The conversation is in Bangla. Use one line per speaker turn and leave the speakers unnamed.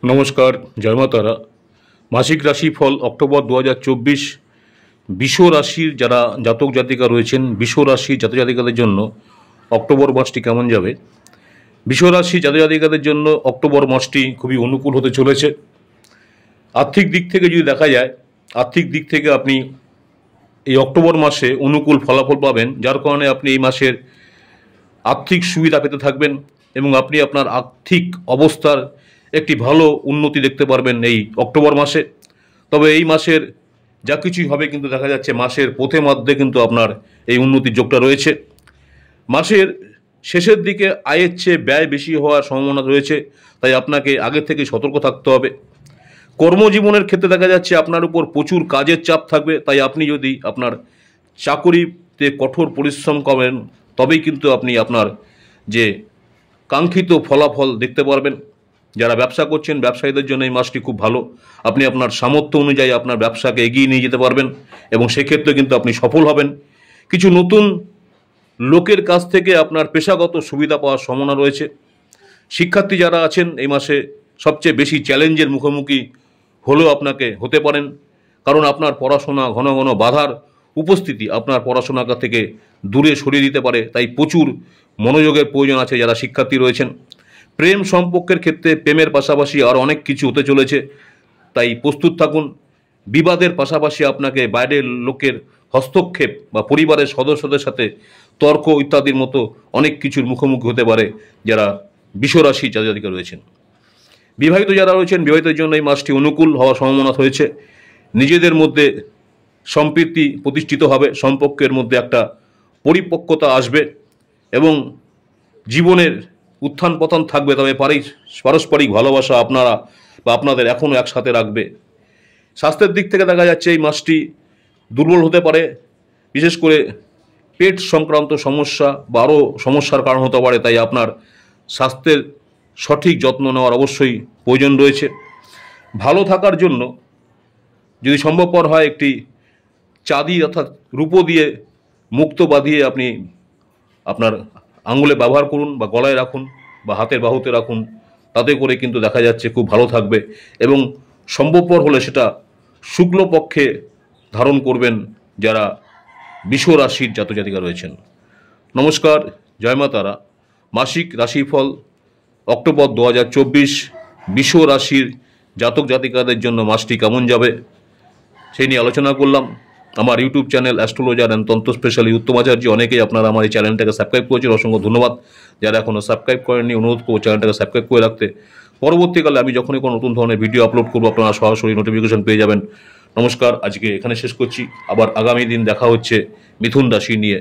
নমস্কার, জয় মা তারা। মাসিক রাশিফল অক্টোবর 2024 বৃষ রাশির যারা জাতক জাতিকা রয়েছেন, বৃষ রাশির জাতক জাতিকাদের জন্য অক্টোবর মাসটি কেমন যাবে। বৃষ রাশি জাতক জাতিকাদের জন্য অক্টোবর মাসটি খুবই অনুকূল হতে চলেছে। আর্থিক দিক থেকে যদি দেখা যায়, আর্থিক দিক থেকে আপনি এই অক্টোবর মাসে অনুকূল ফলাফল পাবেন, যার কারণে আপনি এই মাসের আর্থিক সুবিধা পেতে থাকবেন এবং আপনি আপনার আর্থিক অবস্থার একটি ভালো উন্নতি দেখতে পারবেন এই অক্টোবর মাসে। তবে এই মাসের যা কিছুই হবে কিন্তু দেখা যাচ্ছে মাসের প্রথমার্ধে কিন্তু আপনার এই উন্নতির যোগটা রয়েছে। মাসের শেষের দিকে আয়ের চেয়ে ব্যয় বেশি হওয়ার সম্ভাবনা রয়েছে, তাই আপনাকে আগে থেকে সতর্ক থাকতে হবে। কর্মজীবনের ক্ষেত্রে দেখা যাচ্ছে আপনার উপর প্রচুর কাজের চাপ থাকবে, তাই আপনি যদি আপনার চাকুরিতে কঠোর পরিশ্রম করেন তবেই কিন্তু আপনি আপনার যে কাঙ্ক্ষিত ফলাফল দেখতে পারবেন। যারা ব্যবসা করছেন, ব্যবসায়ীদের জন্য এই মাসটি খুব ভালো। আপনি আপনার সামর্থ্য অনুযায়ী আপনার ব্যবসাকে এগিয়ে নিয়ে যেতে পারবেন এবং সেক্ষেত্রে কিন্তু আপনি সফল হবেন। কিছু নতুন লোকের কাছ থেকে আপনার পেশাগত সুবিধা পাওয়ার সম্ভাবনা রয়েছে। শিক্ষার্থী যারা আছেন এই মাসে সবচেয়ে বেশি চ্যালেঞ্জের মুখোমুখি হলেও আপনাকে হতে পারেন, কারণ আপনার পড়াশোনা ঘন ঘন বাধার উপস্থিতি আপনার পড়াশোনা থেকে দূরে সরিয়ে দিতে পারে। তাই প্রচুর মনোযোগের প্রয়োজন আছে যারা শিক্ষার্থী রয়েছেন। প্রেম সম্পর্কের ক্ষেত্রে প্রেমের পাশাপাশি আর অনেক কিছু হতে চলেছে, তাই প্রস্তুত থাকুন। বিবাদের পাশাপাশি আপনাকে বাইরের লোকের হস্তক্ষেপ বা পরিবারের সদস্যদের সাথে তর্ক ইত্যাদির মতো অনেক কিছুর মুখোমুখি হতে পারে যারা বৃষ রাশি জাতক রয়েছেন। বিবাহিত যারা রয়েছেন, বিবাহিতের জন্য এই মাসটি অনুকূল হওয়ার সম্ভাবনা রয়েছে। নিজেদের মধ্যে সম্প্রীতি প্রতিষ্ঠিত হবে, সম্পর্কের মধ্যে একটা পরিপক্কতা আসবে এবং জীবনের উত্থান পতন থাকবে, তবে পারস্পরিক ভালোবাসা আপনারা বা আপনাদের এখনও একসাথে রাখবে। স্বাস্থ্যের দিক থেকে দেখা যাচ্ছে এই মাসটি দুর্বল হতে পারে, বিশেষ করে পেট সংক্রান্ত সমস্যা বা আরও সমস্যার কারণ হতে পারে, তাই আপনার স্বাস্থ্যের সঠিক যত্ন নেওয়ার অবশ্যই প্রয়োজন রয়েছে। ভালো থাকার জন্য যদি সম্ভবপর হয় একটি চাঁদি অর্থাৎ রূপো দিয়ে মুক্ত বাঁধিয়ে আপনি আপনার আঙুলে ব্যবহার করুন বা গলায় রাখুন বা হাতের বাহুতে রাখুন, তাতে করে কিন্তু দেখা যাচ্ছে খুব ভালো থাকবে এবং সম্ভবপর হলে সেটা শুক্লপক্ষে ধারণ করবেন যারা বৃষ রাশির জাতক জাতিকা রয়েছেন। নমস্কার, জয় মা তারা। মাসিক রাশিফল অক্টোবর 2024 বৃষ রাশির জাতক জাতিকাদের জন্য মাসটি কেমন যাবে সেই নিয়ে আলোচনা করলাম। আমার ইউটিউব চ্যানেল অ্যাস্ট্রোলজার অ্যান্ড তন্ত্র স্পেশালি উত্তম আচার্য, অনেকেই আপনারা আমার এই চ্যানেলটাকে সাবস্ক্রাইব করেছেন, অসংখ্য ধন্যবাদ। যারা এখনও সাবস্ক্রাইব করেননি অনুরোধ করব চ্যানেলটাকে সাবস্ক্রাইব করে রাখতে। পরবর্তীকালে আমি যখনই কোনো নতুন ধরনের ভিডিও আপলোড করবো আপনারা সরাসরি নোটিফিকেশন পেয়ে যাবেন। নমস্কার, আজকে এখানে শেষ করছি। আবার আগামী দিন দেখা হচ্ছে মিথুন রাশি নিয়ে।